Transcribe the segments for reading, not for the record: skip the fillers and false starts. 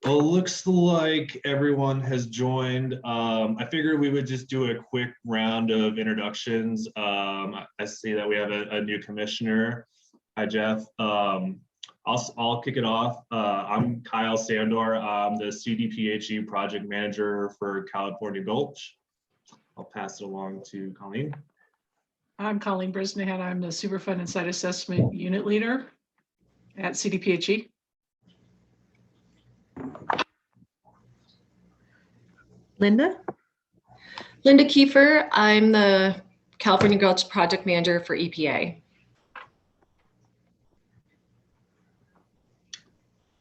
Well, it looks like everyone has joined. I figured we would just do a quick round of introductions. I see that we have a new commissioner. Hi, Jeff. I'll kick it off. I'm Kyle Sandor. I'm the CDPHE project manager for California Gulch. I'll pass it along to Colleen. I'm Colleen Brisnahan. I'm the Superfund and Site Assessment Unit Leader at CDPHE. Linda Kiefer. I'm the California Gulch Project Manager for EPA.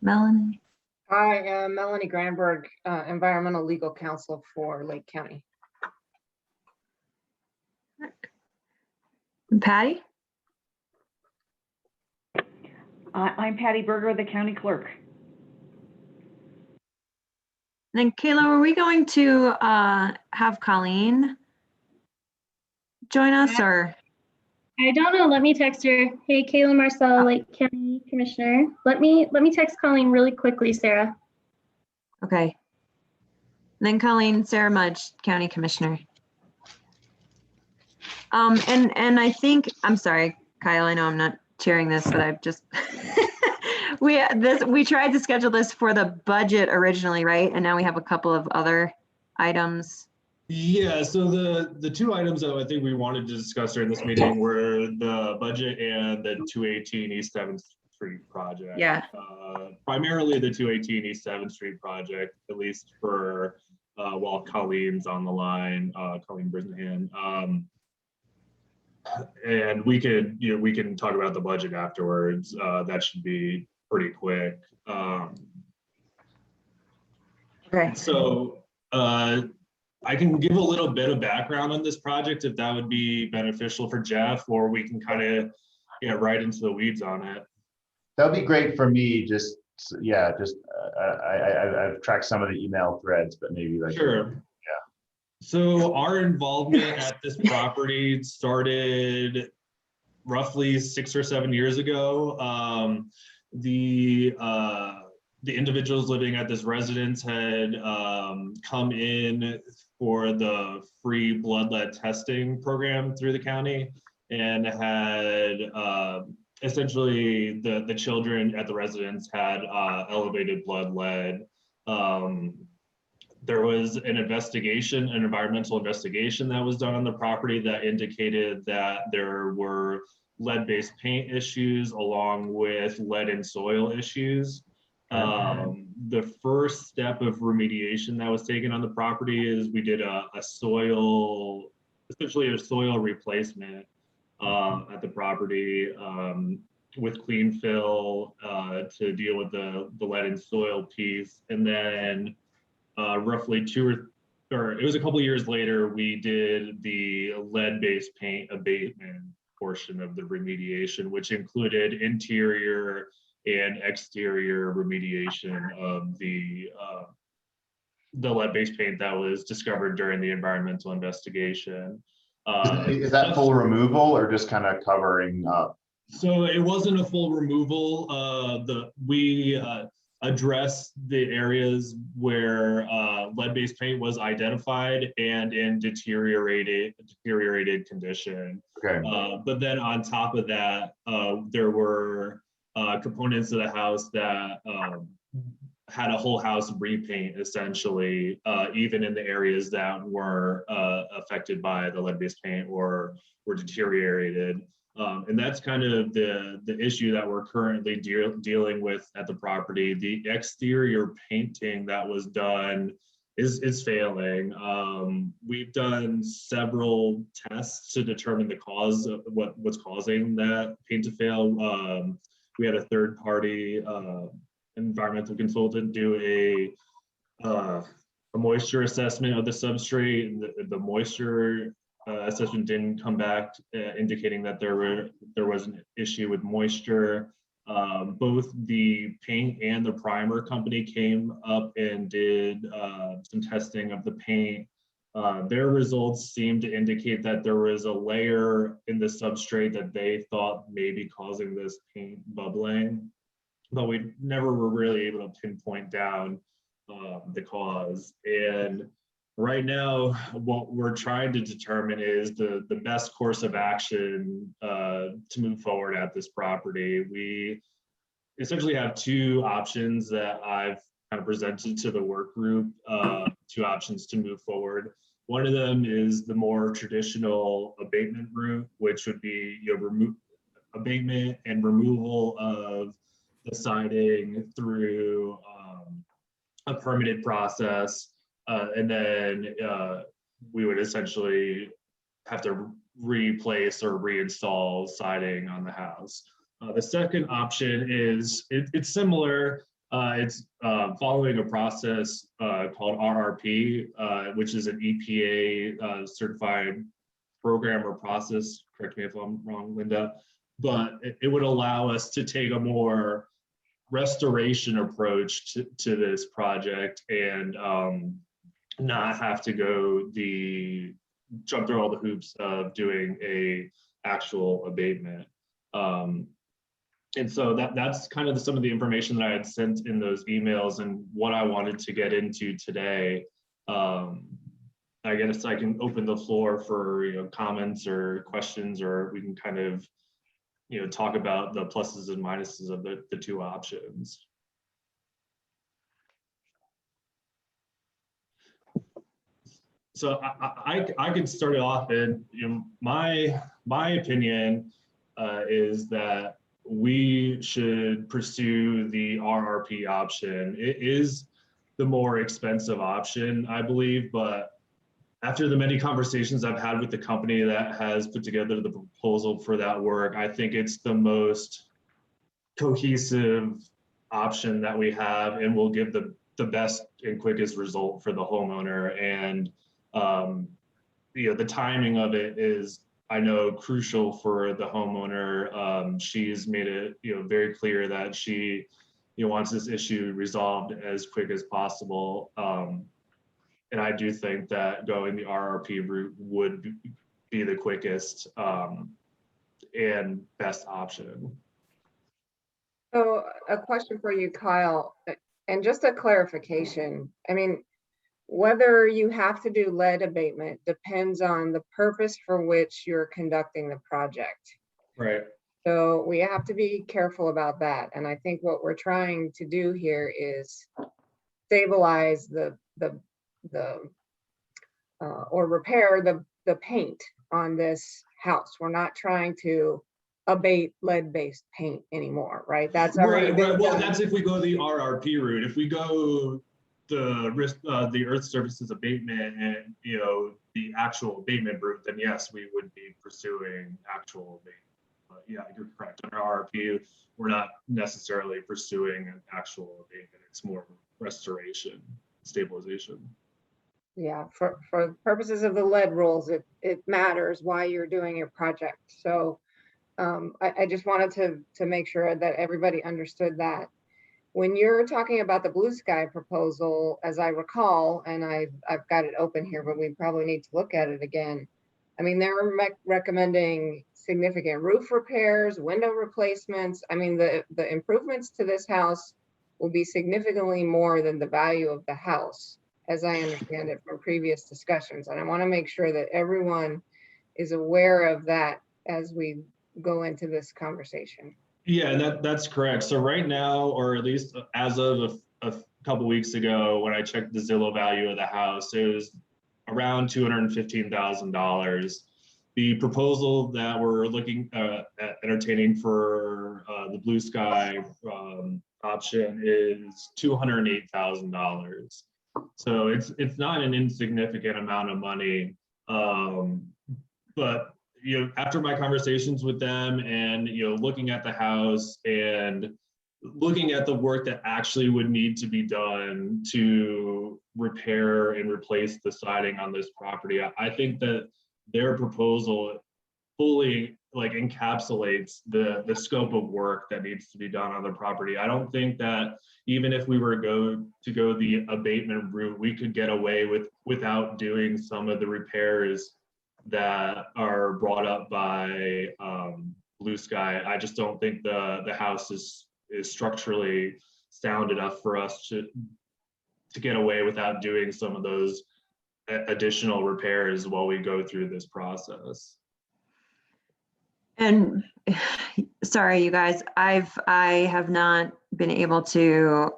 Melanie. Hi, I'm Melanie Granberg, Environmental Legal Counsel for Lake County. And Patty. I'm Patty Berger, the County Clerk. And then Kayla, are we going to have Colleen join us, or? I don't know. Let me text her. Hey, Kayla Marcella, Lake County Commissioner. Let me text Colleen really quickly, Sarah. Okay. And then Colleen, Sarah Mudge, County Commissioner. And I think, I'm sorry, Kyle, I know I'm not cheering this, but I've just, we tried to schedule this for the budget originally, right? And now we have a couple of other items. Yeah, so the two items that I think we wanted to discuss during this meeting were the budget and the 218 East 7th Street project. Yeah. Primarily the 218 East 7th Street project, at least for while Colleen's on the line, Colleen Brisnahan. And we can talk about the budget afterwards. That should be pretty quick. Okay. So I can give a little bit of background on this project if that would be beneficial for Jeff, or we can kind of get right into the weeds on it. That would be great for me. I've tracked some of the email threads, but maybe like Sure. So our involvement at this property started roughly 6 or 7 years ago. The individuals living at this residence had come in for the free blood lead testing program through the county, and had essentially the children at the residence had elevated blood lead. There was an environmental investigation that was done on the property that indicated that there were lead-based paint issues along with lead in soil issues. The first step of remediation that was taken on the property is we did essentially a soil replacement at the property with clean fill to deal with the lead in soil piece. And then roughly it was a couple of years later, we did the lead-based paint abatement portion of the remediation, which included interior and exterior remediation of the lead-based paint that was discovered during the environmental investigation. is that full removal or just kind of covering up? So it wasn't a full removal. We addressed the areas where lead-based paint was identified and in deteriorated condition. Okay. But then on top of that, there were components of the house that had a whole house repaint, essentially, even in the areas that were affected by the lead-based paint or were deteriorated. And that's kind of the issue that we're currently dealing with at the property. The exterior painting that was done is failing. We've done several tests to determine the cause of what's causing that paint to fail. We had a third party environmental consultant do a moisture assessment of the substrate, and the moisture assessment didn't come back indicating that there was an issue with moisture. Both the paint and the primer company came up and did some testing of the paint. Their results seemed to indicate that there was a layer in the substrate that they thought may be causing this paint bubbling, but we never were really able to pinpoint down the cause. And right now, what we're trying to determine is the best course of action to move forward at this property. We essentially have two options that I've kind of presented to the work group, two options to move forward. One of them is the more traditional abatement route, which would be abatement and removal of the siding through a permitted process. And then we would essentially have to replace or reinstall siding on the house. The second option is, it's similar. It's following a process called RRP, which is an EPA certified program or process. Correct me if I'm wrong, Linda. But it would allow us to take a more restoration approach to this project and not have to jump through all the hoops of doing a actual abatement. And so that's kind of some of the information that I had sent in those emails and what I wanted to get into today. I guess I can open the floor for comments or questions, or we can kind of talk about the pluses and minuses of the two options. So I could start it off, and my opinion is that we should pursue the RRP option. It is the more expensive option, I believe, but after the many conversations I've had with the company that has put together the proposal for that work, I think it's the most cohesive option that we have and will give the best and quickest result for the homeowner. And the timing of it is, I know, crucial for the homeowner. She's made it very clear that she wants this issue resolved as quick as possible. And I do think that going the RRP route would be the quickest and best option. So a question for you, Kyle, and just a clarification. I mean, whether you have to do lead abatement depends on the purpose for which you're conducting the project. Right. So we have to be careful about that. And I think what we're trying to do here is stabilize or repair the paint on this house. We're not trying to abate lead-based paint anymore, right? That's already been Well, done. that's if we go the RRP route. If we go the earth services abatement and the actual abatement route, then yes, we would be pursuing actual abatement. But yeah, you're correct. Under RRP, we're not necessarily pursuing an actual abatement. It's more restoration, stabilization. Yeah, for purposes of the lead rules, it matters why you're doing your project. So I just wanted to make sure that everybody understood that. When you're talking about the blue sky proposal, as I recall, and I've got it open here, but we probably need to look at it again. I mean, they're recommending significant roof repairs, window replacements. I mean, the improvements to this house will be significantly more than the value of the house, as I understand it from previous discussions. And I want to make sure that everyone is aware of that as we go into this conversation. Yeah, that's correct. So right now, or at least as of a couple weeks ago, when I checked the Zillow value of the house, it was around $215,000. The proposal that we're looking at entertaining for the blue sky option is $208,000. So it's not an insignificant amount of money, but after my conversations with them and looking at the house and looking at the work that actually would need to be done to repair and replace the siding on this property, I think that their proposal fully encapsulates the scope of work that needs to be done on the property. I don't think that even if we were to go the abatement route, we could get away without doing some of the repairs that are brought up by Blue Sky. I just don't think the house is is structurally sound enough for us to get away without doing some of those additional repairs while we go through this process. And sorry, you guys, I have not been able to,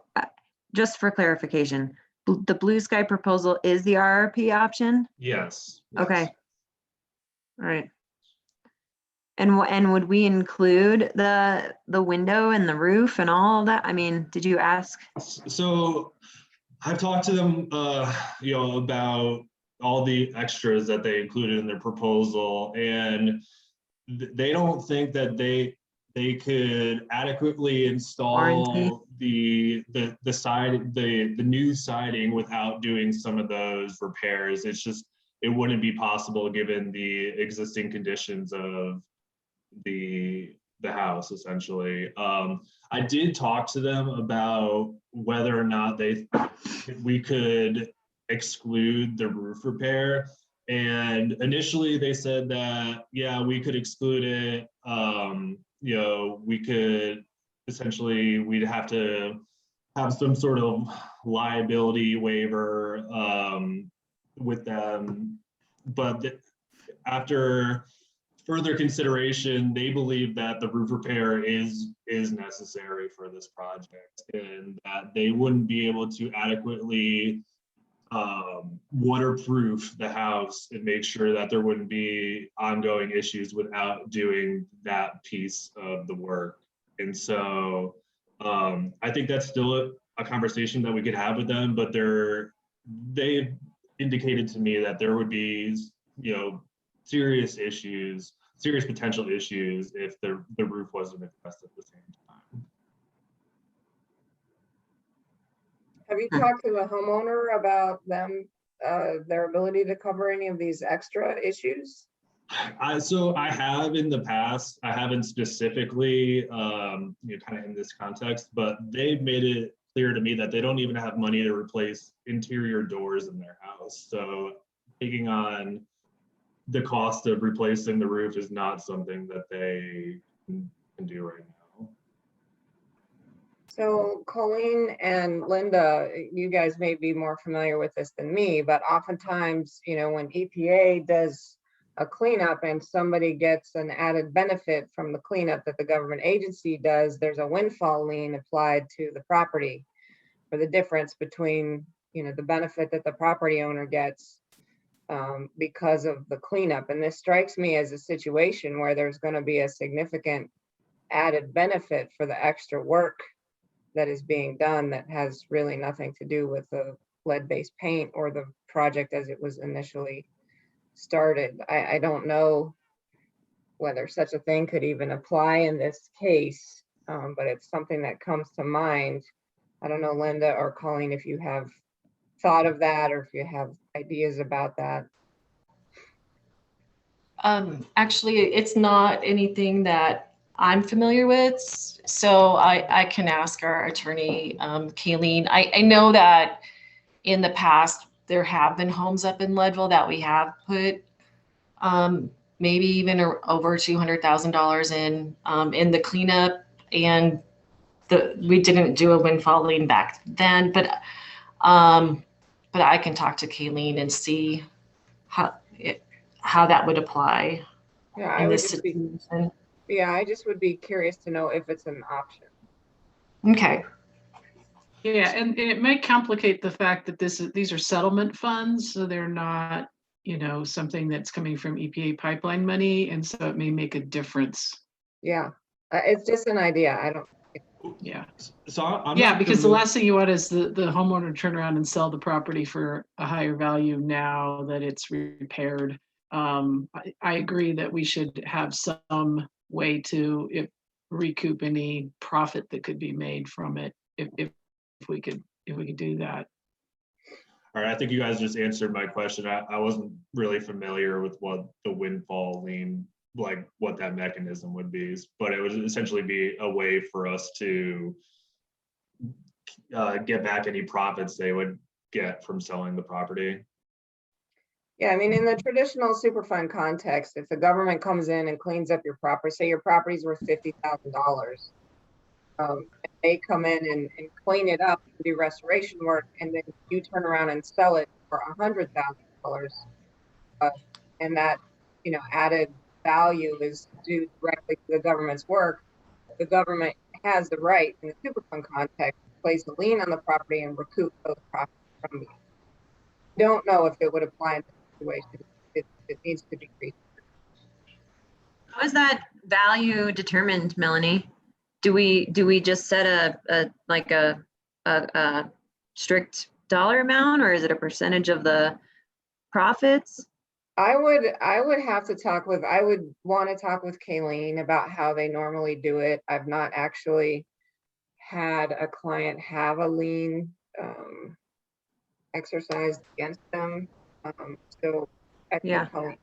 just for clarification, the blue sky proposal is the RRP option? Yes. Okay. All right. And would we include the window and the roof and all of that? I mean, did you ask? So I've talked to them, about all the extras that they included in their proposal, and they don't think that they could adequately install the new siding without doing some of those repairs. It's just, it wouldn't be possible given the existing conditions of the house, essentially. I did talk to them about whether or not we could exclude the roof repair. And initially they said that, yeah, we could exclude it. We could essentially, we'd have to have some sort of liability waiver with them. But after further consideration, they believe that the roof repair is necessary for this project, and that they wouldn't be able to adequately waterproof the house and make sure that there wouldn't be ongoing issues without doing that piece of the work. And so I think that's still a conversation that we could have with them, but they indicated to me that there would be, serious potential issues if the roof wasn't addressed at the same time. Have you talked to the homeowner about their ability to cover any of these extra issues? So I have in the past. I haven't specifically, kind of in this context, but they've made it clear to me that they don't even have money to replace interior doors in their house. So taking on the cost of replacing the roof is not something that they can do right now. So Colleen and Linda, you guys may be more familiar with this than me, but oftentimes, when EPA does a cleanup and somebody gets an added benefit from the cleanup that the government agency does, there's a windfall lien applied to the property for the difference between, the benefit that the property owner gets because of the cleanup. And this strikes me as a situation where there's going to be a significant added benefit for the extra work that is being done that has really nothing to do with the lead-based paint or the project as it was initially started. I don't know whether such a thing could even apply in this case, but it's something that comes to mind. I don't know, Linda or Colleen, if you have thought of that or if you have ideas about that. Actually, it's not anything that I'm familiar with, so I can ask our attorney, Kayleen. I know that in the past, there have been homes up in Leadville that we have put maybe even over $200,000 in the cleanup, and we didn't do a windfall lien back then, but I can talk to Kayleen and see how that would apply. Yeah, in I would this just be, situation. yeah, I just would be curious to know if it's an option. Okay. Yeah, and it may complicate the fact that these are settlement funds, so they're not, something that's coming from EPA pipeline money, and so it may make a difference. Yeah, it's just an idea. I don't. Yeah. So I'm Yeah, not because the familiar- last thing you want is the homeowner to turn around and sell the property for a higher value now that it's repaired. I agree that we should have some way to recoup any profit that could be made from it if we could do that. All right, I think you guys just answered my question. I wasn't really familiar with what the windfall lien, like what that mechanism would be, but it would essentially be a way for us to get back any profits they would get from selling the property. Yeah, I mean, in the traditional Superfund context, if the government comes in and cleans up your property, say your property's worth $50,000, They come in and clean it up and do restoration work, and then you turn around and sell it for $100,000, and that, you know, added value is due directly to the government's work. The government has the right in the Superfund context to place a lien on the property and recoup those profits from you. Don't know if it would apply in this situation. It needs to be researched. How is that value determined, Melanie? Do we just set a strict dollar amount, or is it a percentage of the profits? I would want to talk with Kayleen about how they normally do it. I've not actually had a client have a lien exercised against them. So I think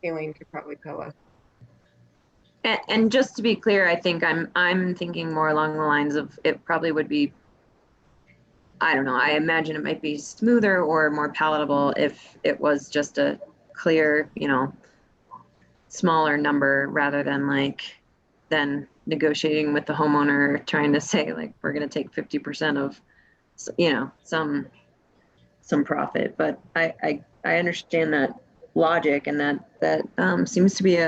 Kayleen could probably tell us. And just to be clear, I think I'm thinking more along the lines of it probably would be, I don't know, I imagine it might be smoother or more palatable if it was just a clear, you know, smaller number rather than negotiating with the homeowner, trying to say like, we're going to take 50% of, you know, some profit. But I understand that logic, and that seems to be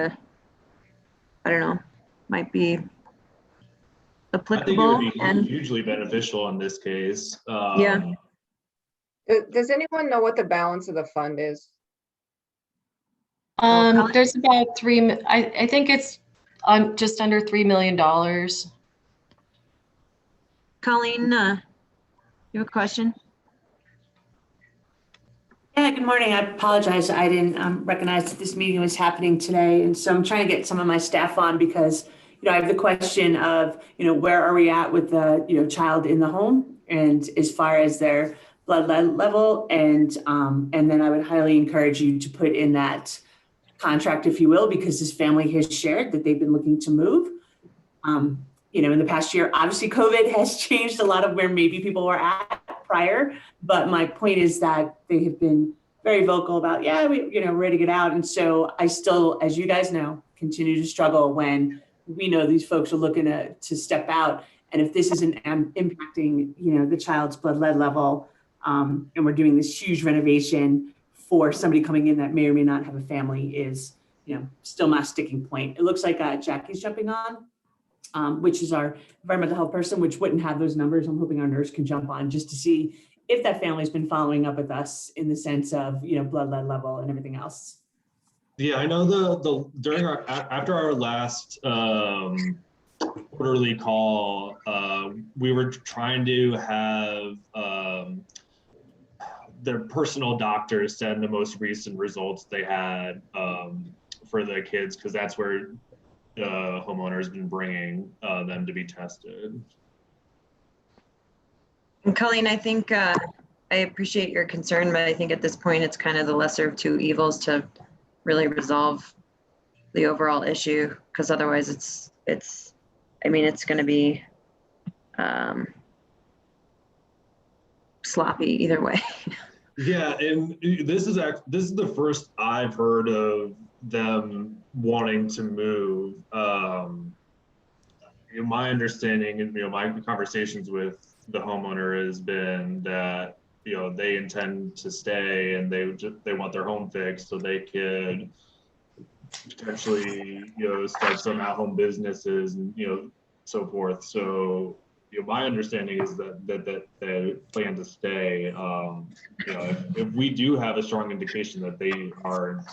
I don't know, might be applicable. I think it would be hugely beneficial in this case. Yeah. Does anyone know what the balance of the fund is? There's about I think it's just under $3 million. Colleen, you have a question? Yeah, good morning. I apologize. I didn't recognize that this meeting was happening today. And so I'm trying to get some of my staff on because, you know, I have the question of, you know, where are we at with the, you know, child in the home, and as far as their blood level, and then I would highly encourage you to put in that contract, if you will, because this family has shared that they've been looking to move. You know, in the past year, obviously COVID has changed a lot of where maybe people were at prior, but my point is that they have been very vocal about, yeah, we're ready to get out. And so I still, as you guys know, continue to struggle when we know these folks are looking to step out. And if this isn't impacting, you know, the child's blood lead level, and we're doing this huge renovation for somebody coming in that may or may not have a family, is, you know, still my sticking point. It looks like Jackie's jumping on, which is our environmental health person, which wouldn't have those numbers. I'm hoping our nurse can jump on just to see if that family's been following up with us in the sense of, you know, blood lead level and everything else. Yeah, I know after our last quarterly call, we were trying to have their personal doctors send the most recent results they had for the kids, because that's where homeowners been bringing them to be tested. And Colleen, I think I appreciate your concern, but I think at this point it's kind of the lesser of two evils to really resolve the overall issue, because otherwise it's going to be sloppy either way. Yeah, and this is the first I've heard of them wanting to move. My understanding and my conversations with the homeowner has been that they intend to stay, and they want their home fixed so they could potentially start some at-home businesses and so forth. So my understanding is that they plan to stay. If we do have a strong indication that they are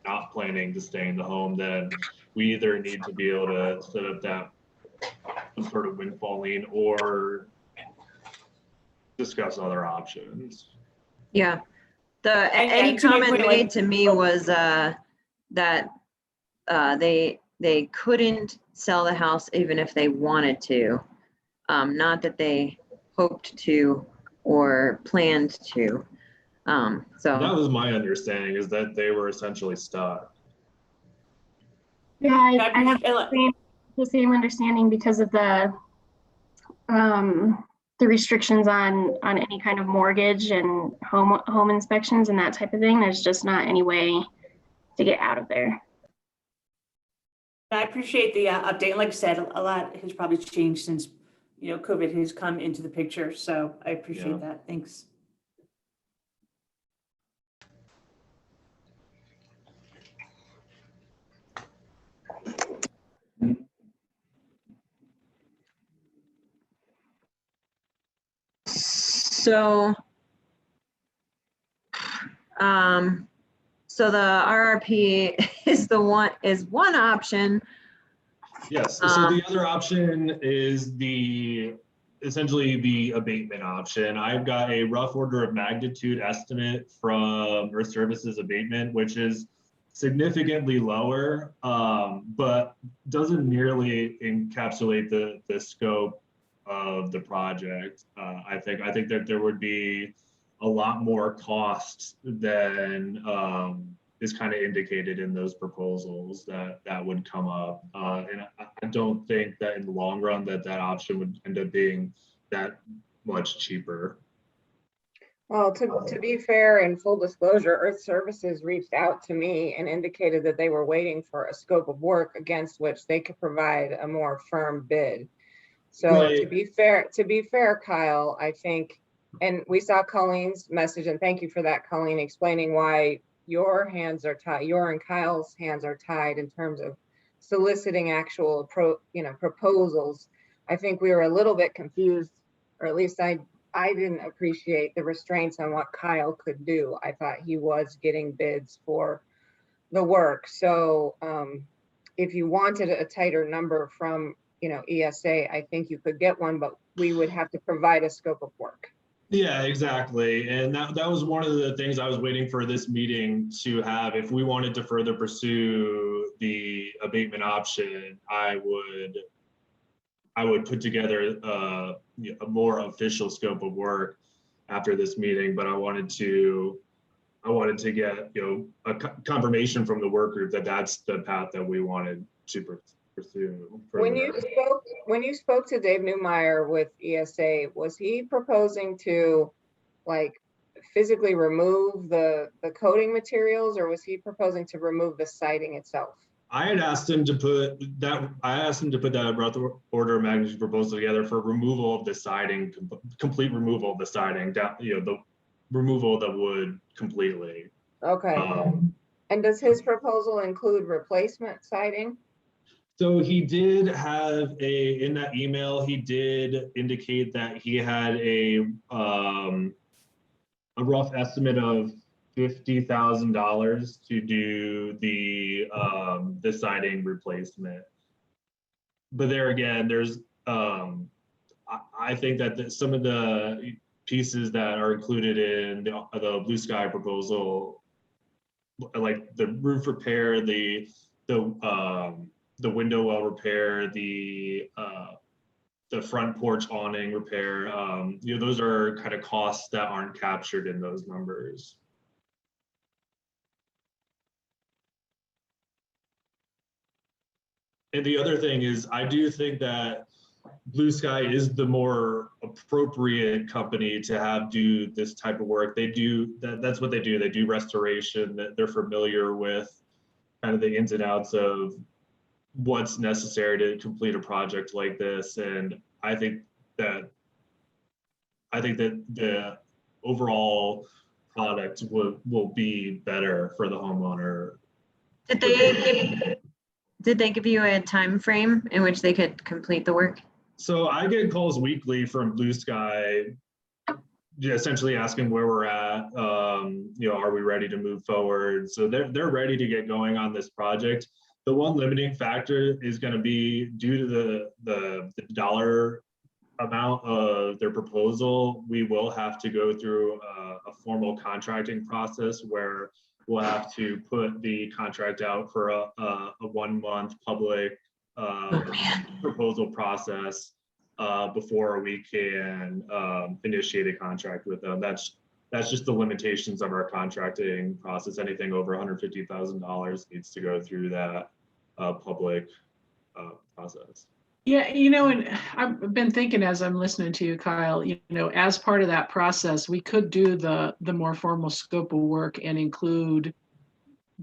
not planning to stay in the home, then we either need to be able to set up that some sort of windfall lien or discuss other options. Yeah. Any comment made to me was that they couldn't sell the house even if they wanted to. Not that they hoped to or planned to. So that was my understanding, is that they were essentially stuck. Yeah, I have the same understanding because of the restrictions on any kind of mortgage and home inspections and that type of thing. There's just not any way to get out of there. I appreciate the update. And like I said, a lot has probably changed since, COVID has come into the picture. So I appreciate that. Thanks. So, so the RRP is one option. Yes, so the other option is essentially the abatement option. I've got a rough order of magnitude estimate from Earth Services abatement, which is significantly lower, but doesn't nearly encapsulate the scope of the project. I think that there would be a lot more costs than is kind of indicated in those proposals that would come up. And I don't think that in the long run that option would end up being that much cheaper. Well, to be fair and full disclosure, Earth Services reached out to me and indicated that they were waiting for a scope of work against which they could provide a more firm bid. So Right. to be fair, Kyle, I think, and we saw Colleen's message, and thank you for that, Colleen, explaining why your hands are tied, your and Kyle's hands are tied in terms of soliciting actual proposals. I think we were a little bit confused, or at least I didn't appreciate the restraints on what Kyle could do. I thought he was getting bids for the work. So if you wanted a tighter number from ESA, I think you could get one, but we would have to provide a scope of work. Yeah, exactly. And that was one of the things I was waiting for this meeting to have. If we wanted to further pursue the abatement option, I would put together a more official scope of work after this meeting, but I wanted to get a confirmation from the work group that that's the path that we wanted to pursue. When you spoke to Dave Newmeyer with ESA, was he proposing to like physically remove the coating materials, or was he proposing to remove the siding itself? I had asked him to put that. I asked him to put that rough order of magnitude proposal together for removal of the siding, complete removal of the siding, down, the removal of the wood completely. Okay. And does his proposal include replacement siding? So he did have in that email, he did indicate that he had a rough estimate of $50,000 to do the siding replacement. But there again, there's I think that some of the pieces that are included in the Blue Sky proposal, like the roof repair, the window well repair, the front porch awning repair, those are kind of costs that aren't captured in those numbers. And the other thing is, I do think that Blue Sky is the more appropriate company to have do this type of work. They do that's what they do. They do restoration. That they're familiar with kind of the ins and outs of what's necessary to complete a project like this. And I think that the overall product will be better for the homeowner. Did they give you a time frame in which they could complete the work? So I get calls weekly from Blue Sky, essentially asking where we're at. Are we ready to move forward? So they're ready to get going on this project. The one limiting factor is going to be due to the dollar amount of their proposal. We will have to go through a formal contracting process where we'll have to put the contract out for a 1-month public proposal process before we can initiate a contract with them. That's just the limitations of our contracting process. Anything over $150,000 needs to go through that public process. Yeah, and I've been thinking as I'm listening to you, Kyle, as part of that process, we could do the more formal scope of work and include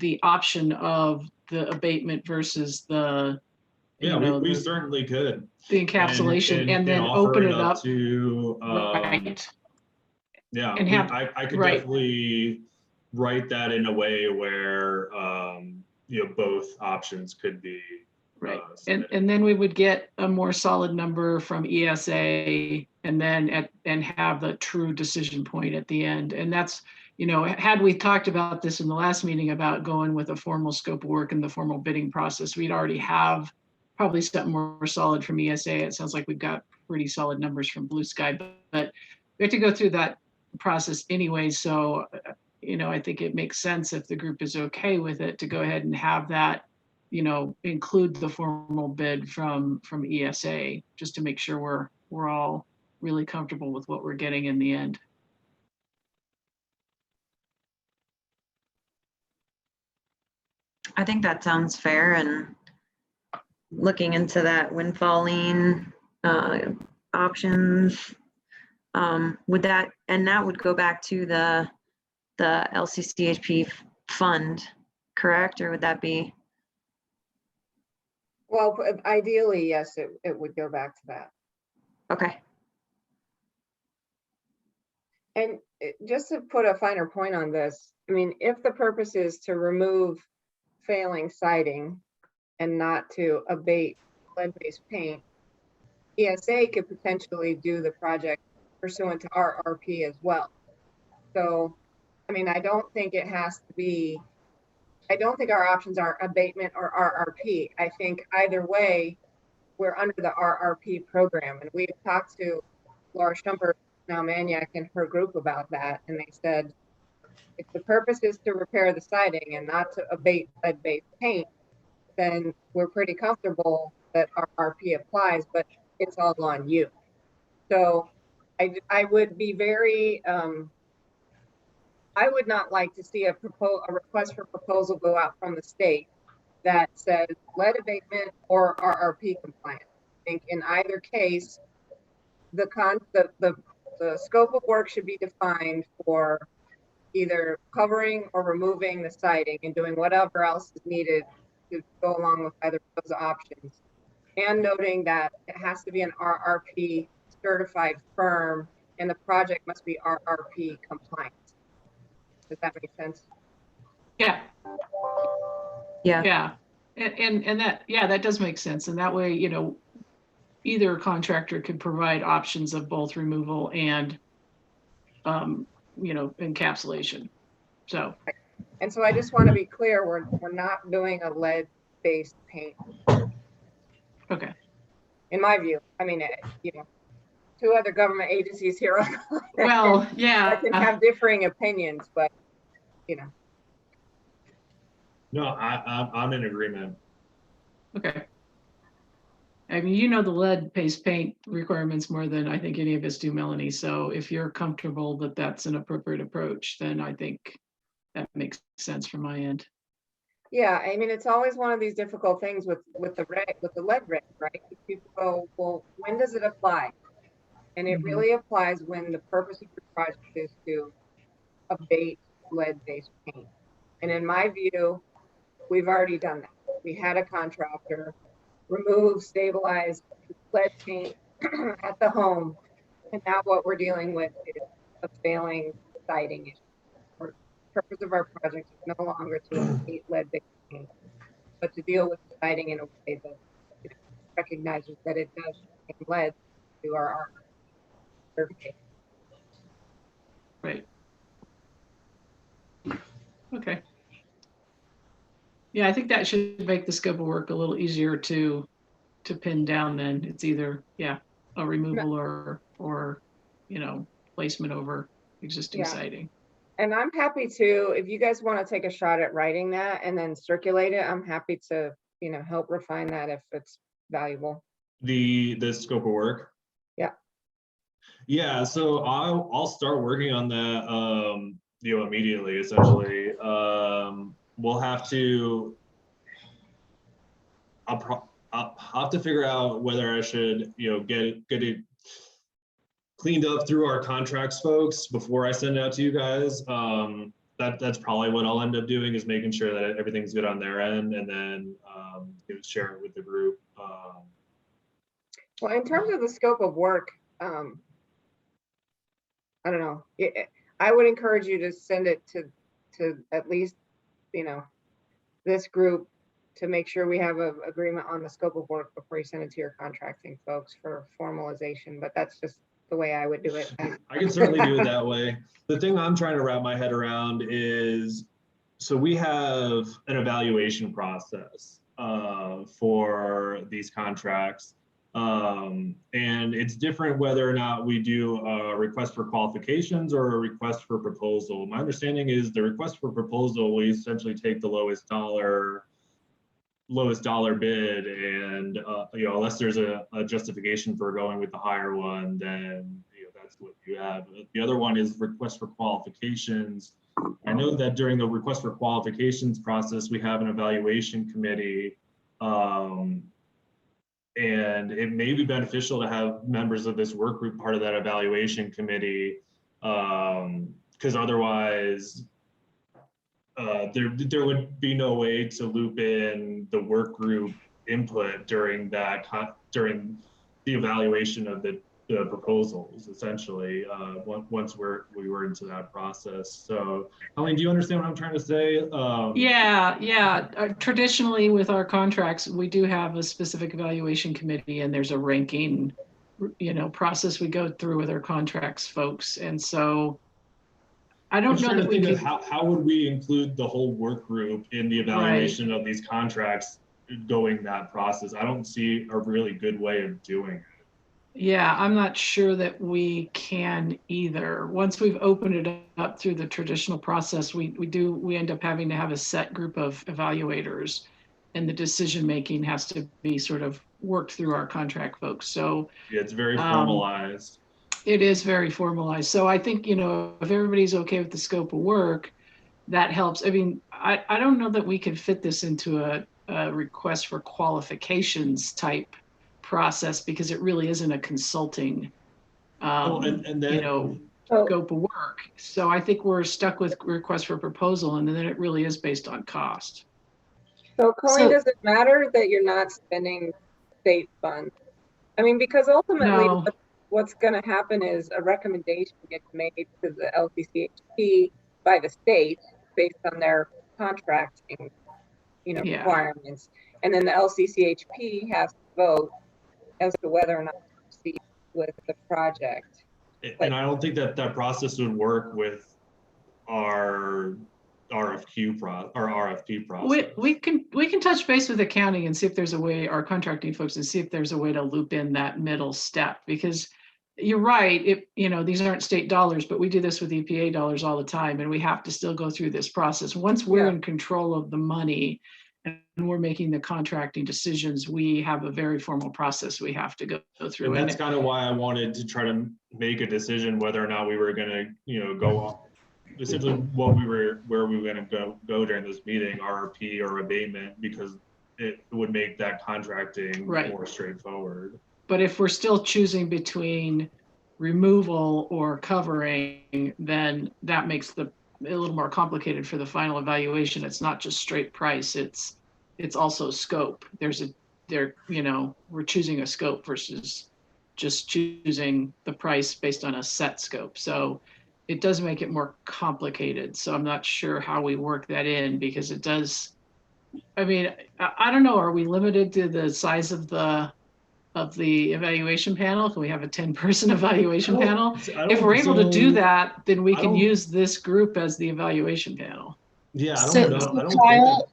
the option of the abatement versus the, Yeah, you know, we the, certainly could. the encapsulation, and then offer open it up. to, Right. yeah, And have, I could right. definitely write that in a way where, you know, both options could be. Right, submitted. and then we would get a more solid number from ESA, and then and have the true decision point at the end. And that's, you know, had we talked about this in the last meeting about going with a formal scope of work and the formal bidding process, we'd already have probably something more solid from ESA. It sounds like we've got pretty solid numbers from Blue Sky, but we have to go through that process anyway. So, you know, I think it makes sense if the group is okay with it to go ahead and have that, you know, include the formal bid from ESA, just to make sure we're all really comfortable with what we're getting in the end. I think that sounds fair, and looking into that windfall lien options, would that, and that would go back to the LCCHP fund, correct? Or would that be? Well, ideally, yes, it would go back to that. Okay. And just to put a finer point on this, I mean, if the purpose is to remove failing siding and not to abate lead-based paint, ESA could potentially do the project pursuant to RRP as well. So, I mean, I don't think it has to be, I don't think our options are abatement or RRP. I think either way, we're under the RRP program. And we've talked to Laura Shumpert, now Maniac, and her group about that. And they said, if the purpose is to repair the siding and not to abate lead-based paint, then we're pretty comfortable that RRP applies, but it's all on you. So I would be very, I would not like to see a request for proposal go out from the state that says lead abatement or RRP compliance. I think in either case, the scope of work should be defined for either covering or removing the siding and doing whatever else is needed to go along with either of those options. And noting that it has to be an RRP certified firm and the project must be RRP compliant. Does that make sense? Yeah. Yeah. Yeah. And that, yeah, that does make sense. And that way, you know, either contractor could provide options of both removal and, you know, encapsulation. So. And so I just want to be clear, we're not doing a lead-based paint. Okay. In my view, I mean, you know, two other government agencies here. Well, yeah. That can have differing opinions, but you know. No, I'm in agreement. Okay. I mean, you know the lead-based paint requirements more than I think any of us do, Melanie. So if you're comfortable that that's an appropriate approach, then I think that makes sense from my end. Yeah, I mean, it's always one of these difficult things with the lead reg, right? People go, well, when does it apply? And it really applies when the purpose of the project is to abate lead-based paint. And in my view, we've already done that. We had a contractor remove, stabilize lead paint at the home. And now what we're dealing with is a failing siding issue. The purpose of our project is no longer to abate lead-based paint, but to deal with the siding in a way that it recognizes that it does contain lead to our certification. Right. Okay. Yeah, I think that should make the scope of work a little easier to pin down. Then it's either, yeah, a removal or you know, placement over existing siding. And I'm happy to, if you guys want to take a shot at writing that and then circulate it, I'm happy to, you know, help refine that if it's valuable. The scope of work. Yeah. Yeah, so I'll start working on that, you know, immediately. Essentially, we'll have to. I'll have to figure out whether I should, you know, get it cleaned up through our contracts folks before I send it out to you guys. that's probably what I'll end up doing, is making sure that everything's good on their end, and then share it with the group. Well, in terms of the scope of work, I don't know. I would encourage you to send it to at least, this group, to make sure we have an agreement on the scope of work before you send it to your contracting folks for formalization. But that's just the way I would do it. I can certainly do it that way. The thing I'm trying to wrap my head around is, so we have an evaluation process for these contracts. And it's different whether or not we do a request for qualifications or a request for proposal. My understanding is the request for proposal, we essentially take the lowest dollar bid, and unless there's a justification for going with the higher one, then that's what you have. The other one is request for qualifications. I know that during the request for qualifications process, we have an evaluation committee. And it may be beneficial to have members of this work group part of that evaluation committee, because otherwise there would be no way to loop in the work group input during the evaluation of the proposals, essentially, once we were into that process. So, Colleen, do you understand what I'm trying to say? Yeah. Traditionally, with our contracts, we do have a specific evaluation committee, and there's a ranking, process we go through with our contracts folks. And so, I don't know that we could. How would we include the whole work group in the evaluation of these contracts going that process? I don't see a really good way of doing it. Yeah, I'm not sure that we can either. Once we've opened it up through the traditional process, we end up having to have a set group of evaluators, and the decision making has to be sort of worked through our contract folks. So yeah, it's very formalized. It is very formalized. So I think, if everybody's okay with the scope of work, that helps. I mean, I don't know that we could fit this into a request for qualifications type process, because it really isn't a consulting scope of work. So I think we're stuck with request for proposal, and then it really is based on cost. So Colleen, does it matter that you're not spending state funds? I mean, because ultimately what's going to happen is a recommendation gets made to the LCCHP by the state based on their contracting requirements, and then the LCCHP has to vote as to whether or not to proceed with the project. And I don't think that process would work with our RFP process. We can touch base with accounting and see if there's a way, our contracting folks, and see if there's a way to loop in that middle step, because you're right. These aren't state dollars, but we do this with EPA dollars all the time, and we have to still go through this process. Once we're in control of the money and we're making the contracting decisions, we have a very formal process we have to go through. And that's kind of why I wanted to try to make a decision whether or not we were going to, go off. Essentially, where we were going to go during this meeting, RRP or abatement, because it would make that contracting more straightforward. But if we're still choosing between removal or covering, then that makes a little more complicated for the final evaluation. It's not just straight price, it's also scope. We're choosing a scope versus just choosing the price based on a set scope. So it does make it more complicated. So I'm not sure how we work that in, because it does, I don't know, are we limited to the size of the evaluation panel? Can we have a 10-person evaluation panel? If we're able to do that, then we can use this group as the evaluation panel. Yeah, I don't know. Kyle,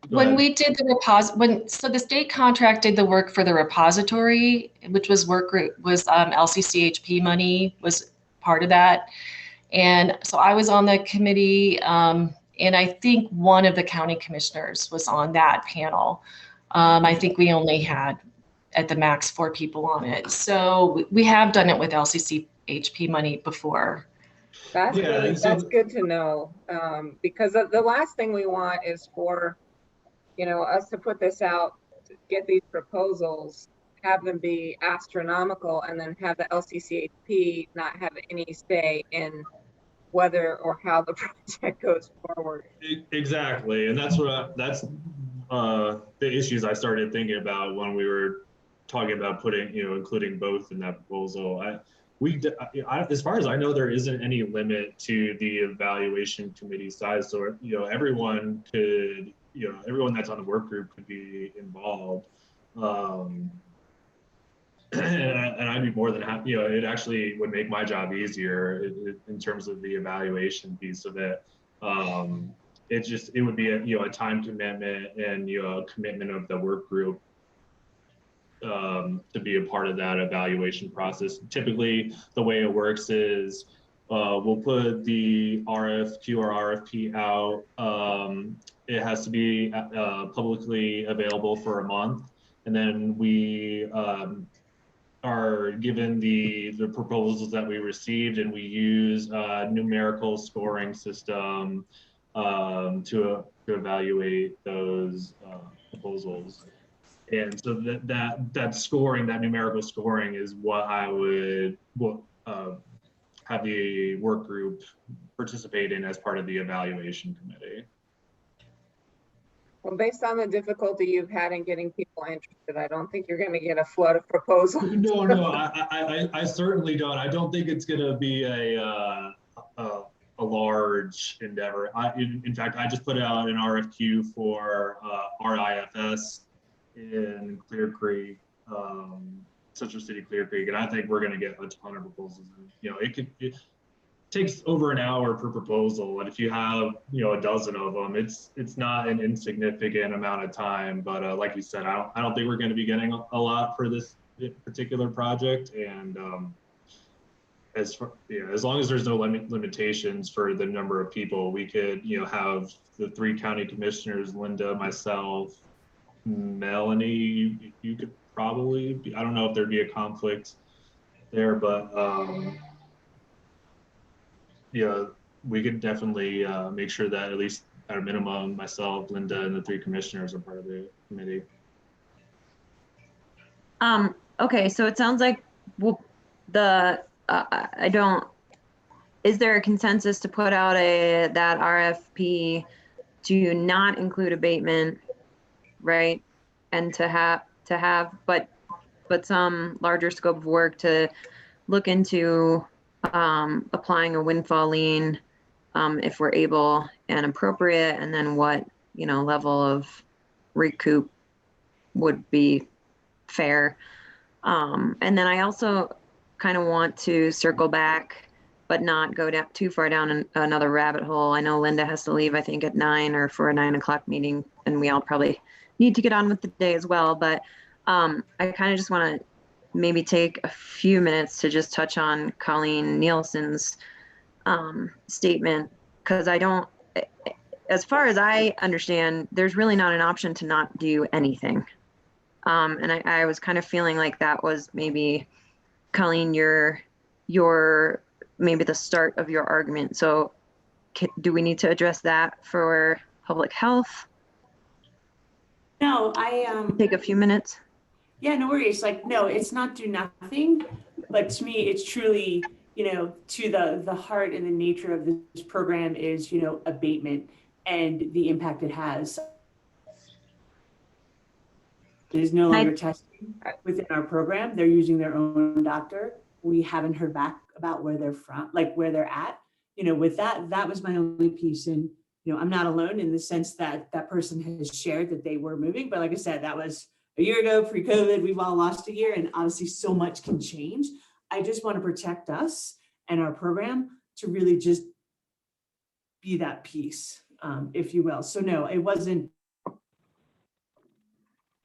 when we did the state contracted the work for the repository, which was LCCHP money was part of that. And so I was on the committee, and I think one of the county commissioners was on that panel. I think we only had at the max 4 people on it. So we have done it with LCCHP money before. That's good to know, because the last thing we want is for, us to put this out, to get these proposals, have them be astronomical, and then have the LCCHP not have any say in whether or how the project goes forward. Exactly, and that's the issues I started thinking about when we were talking about putting, including both in that proposal. As far as I know, there isn't any limit to the evaluation committee size. So, everyone could, everyone that's on the work group could be involved. And I'd be more than happy, it actually would make my job easier in terms of the evaluation piece of it. It would be a time commitment and, a commitment of the work group to be a part of that evaluation process. Typically, the way it works is we'll put the RFQ or RFP out. It has to be publicly available for a month. And then we are given the proposals that we received, and we use a numerical scoring system to evaluate those proposals. And so that scoring, that numerical scoring, is what I would have the work group participate in as part of the evaluation committee. Well, based on the difficulty you've had in getting people interested, I don't think you're going to get a flood of proposals. No, I certainly don't. I don't think it's going to be a large endeavor. In fact, I just put out an RFQ for RIFS in Clear Creek, Central City, Clear Creek, and I think we're going to get a ton of proposals. It takes over an hour per proposal, and if you have a dozen of them, it's not an insignificant amount of time. But like you said, I don't think we're going to be getting a lot for this particular project. And as long as there's no limitations for the number of people, we could have the 3 county commissioners, Linda, myself, Melanie. You could probably be, I don't know if there'd be a conflict there, but we could definitely make sure that at least at a minimum, myself, Linda, and the 3 commissioners are part of the committee. Okay, so it sounds like is there a consensus to put out that RFP to not include abatement, right? And to have but some larger scope of work to look into applying a windfall lien if we're able and appropriate, and then what level of recoup would be fair. And then I also kind of want to circle back but not go down too far down another rabbit hole. I know Linda has to leave, I think, at 9 or for a 9 o'clock meeting, and we all probably need to get on with the day as well. But I kind of just want to maybe take a few minutes to just touch on Colleen Nielsen's statement, because as far as I understand, there's really not an option to not do anything. And I was kind of feeling like that was maybe, Colleen, your maybe the start of your argument. So do we need to address that for public health? No, take a few minutes. Yeah, no worries. No, it's not do nothing, but to me, it's truly, to the heart and the nature of this program is, abatement and the impact it has. It is no longer testing within our program. They're using their own doctor. We haven't heard back about where they're from, where they're at. With that was my only piece. And, I'm not alone in the sense that that person has shared that they were moving. But like I said, that was a year ago, pre-COVID. We've all lost a year, and obviously so much can change. I just want to protect us and our program to really just be that piece, if you will. So no, it wasn't.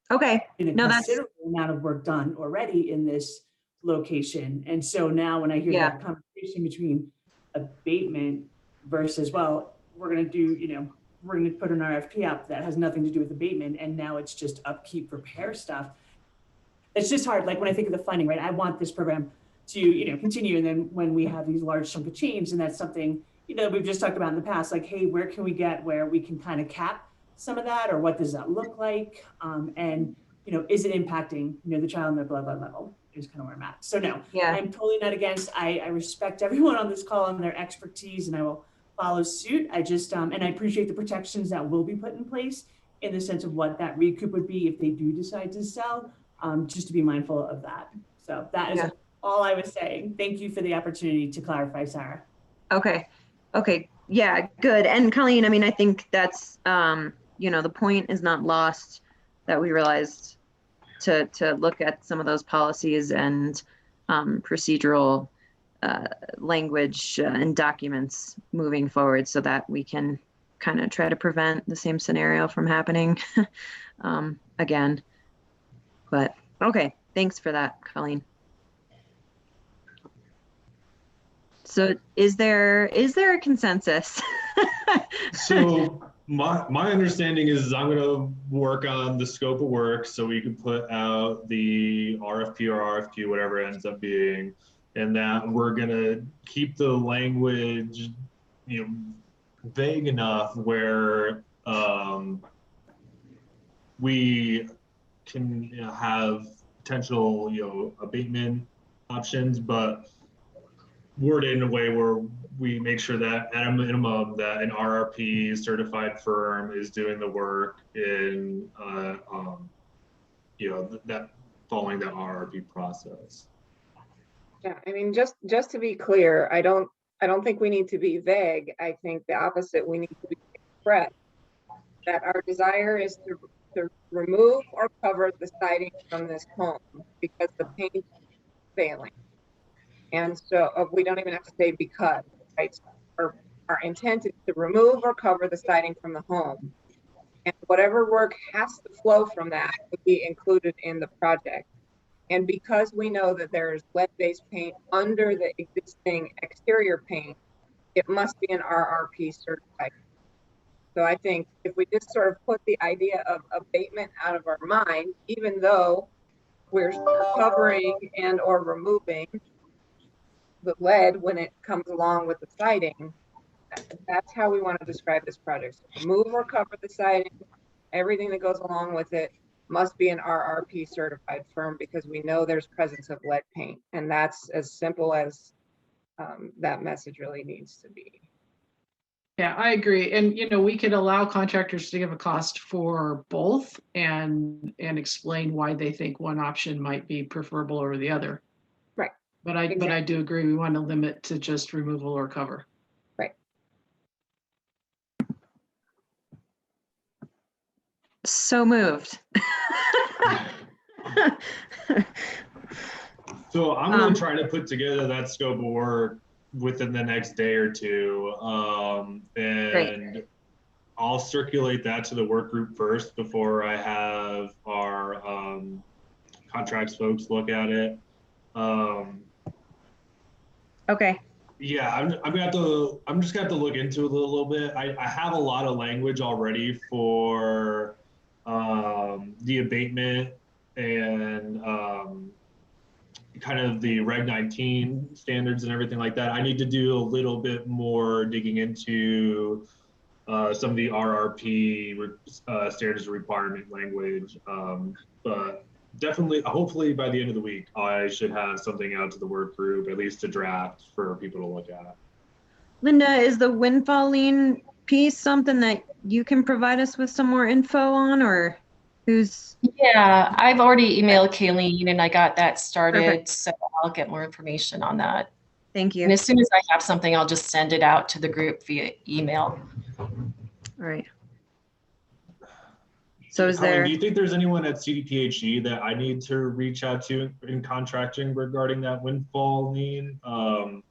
Okay. No, that's a considerable amount of work done already in this location. And so now when I hear that conversation between abatement versus, well, we're going to do, we're going to put an RFP up that has nothing to do with abatement, and now it's just upkeep repair stuff. It's just hard. Like when I think of the funding, right? I want this program to, continue. And then when we have these large chunk of change, and that's something, we've just talked about in the past, like, hey, where can we get where we can kind of cap some of that, or what does that look like? And, is it impacting, the child in their blood level? is kind of where I'm at. So no, Yeah. I'm totally not against. I respect everyone on this call and their expertise, and I will follow suit. I just, and I appreciate the protections that will be put in place in the sense of what that recoup would be if they do decide to sell, just to be mindful of that. So that is all I was saying. Thank you for the opportunity to clarify, Sarah. Okay. Okay. Yeah, good. And Colleen, I mean, I think that's, you know, the point is not lost that we realized to look at some of those policies and procedural language and documents moving forward so that we can kind of try to prevent the same scenario from happening again. But okay, thanks for that, Colleen. So is there a consensus? So my understanding is I'm going to work on the scope of work so we can put out the RFP or RFQ, whatever it ends up being, and that we're going to keep the language, you know, vague enough where we can, you know, have potential, you know, abatement options, but word it in a way where we make sure that at a minimum that an RRP certified firm is doing the work in, you know, that following the RRP process. Yeah, I mean, just to be clear, I don't think we need to be vague. I think the opposite, we need to be express that our desire is to remove or cover the siding from this home because the paint is failing. And so we don't even have to say because, right? Our intent is to remove or cover the siding from the home. And whatever work has to flow from that would be included in the project. And because we know that there's lead-based paint under the existing exterior paint, it must be an RRP certified. So I think if we just sort of put the idea of abatement out of our mind, even though we're covering and or removing the lead when it comes along with the siding, that's how we want to describe this project. So remove or cover the siding, everything that goes along with it must be an RRP certified firm because we know there's presence of lead paint. And that's as simple as that message really needs to be. Yeah, I agree. And, you know, we could allow contractors to give a cost for both and explain why they think one option might be preferable over the other. Right. But I do agree, we want to limit to just removal or cover. Right. So moved. So I'm going to try to put together that scope of work within the next day or two. And great. I'll circulate that to the work group first before I have our contracts folks look at it. Okay. Yeah, I'm just gonna have to look into it a little bit. I have a lot of language already for the abatement and kind of the Reg 19 standards and everything like that. I need to do a little bit more digging into some of the RRP standards requirement language, but definitely, hopefully by the end of the week, I should have something out to the work group, at least a draft for people to look at. Linda, is the windfall lien piece something that you can provide us with some more info on, or who's? Yeah, I've already emailed Kayleen and I got that started. Perfect. So I'll get more information on that. Thank you. And as soon as I have something, I'll just send it out to the group via email. All right. So is Colleen, there? do you think there's anyone at CDPHE that I need to reach out to in contracting regarding that windfall lien? Well,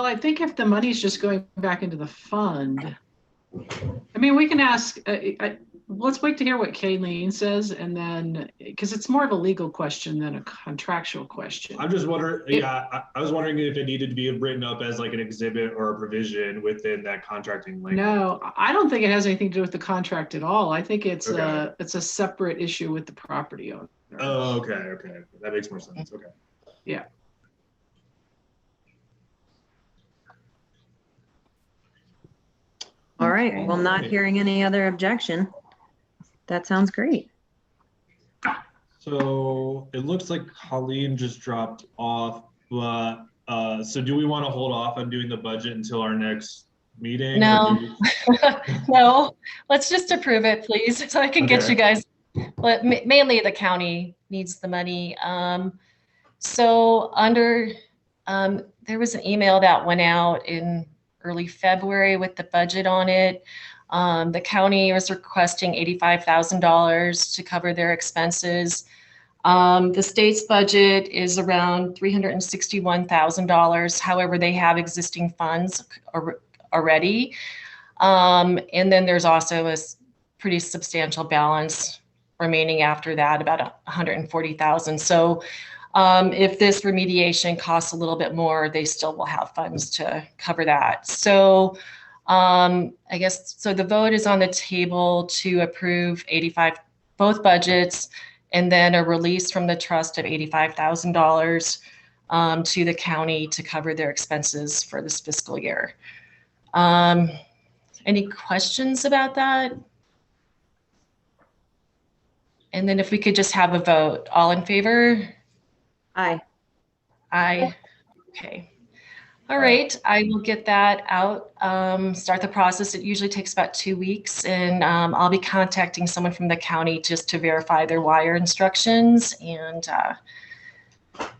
I think if the money's just going back into the fund, I mean, we can ask, let's wait to hear what Kayleen says, and then, because it's more of a legal question than a contractual question. I'm just wondering, I was wondering if it needed to be written up as like an exhibit or a provision within that contracting language. No, I don't think it has anything to do with the contract at all. I think it's okay. It's a separate issue with the property owner. Oh, okay, that makes more sense. Okay. Yeah. All right. Well, not hearing any other objection. That sounds great. So it looks like Colleen just dropped off, but so do we want to hold off on doing the budget until our next meeting? No. No, let's just approve it, please, so I can get Okay. you guys, but mainly the county needs the money. So under, there was an email that went out in early February with the budget on it. The county was requesting $85,000 to cover their expenses. The state's budget is around $361,000. However, they have existing funds already. And then there's also a pretty substantial balance remaining after that, about 140,000. So if this remediation costs a little bit more, they still will have funds to cover that. So I guess, so the vote is on the table to approve both budgets, and then a release from the trust of $85,000 to the county to cover their expenses for this fiscal year. Any questions about that? And then if we could just have a vote, all in favor? Aye. Aye. Okay. All right, I will get that out, start the process. It usually takes about 2 weeks, and I'll be contacting someone from the county just to verify their wire instructions, and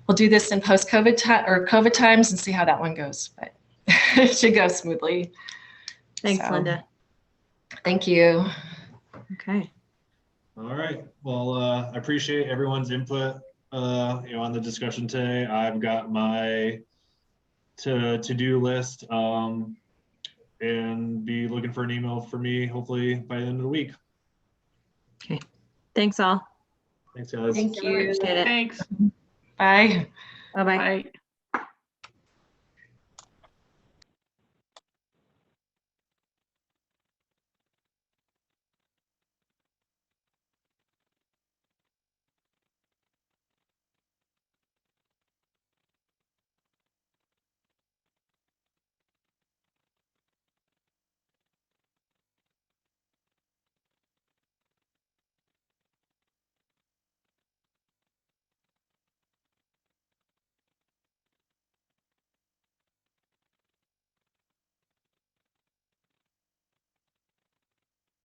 we'll do this in post-COVID or COVID times and see how that one goes, but it should go smoothly. Thanks, So, Linda. Thank you. Okay. All right. Well, I appreciate everyone's input, on the discussion today. I've got my to-do list, and be looking for an email from me, hopefully by the end of the week. Okay. Thanks all. Thanks, guys. Thank you. Appreciate it. Thanks. Bye. Bye-bye. Bye.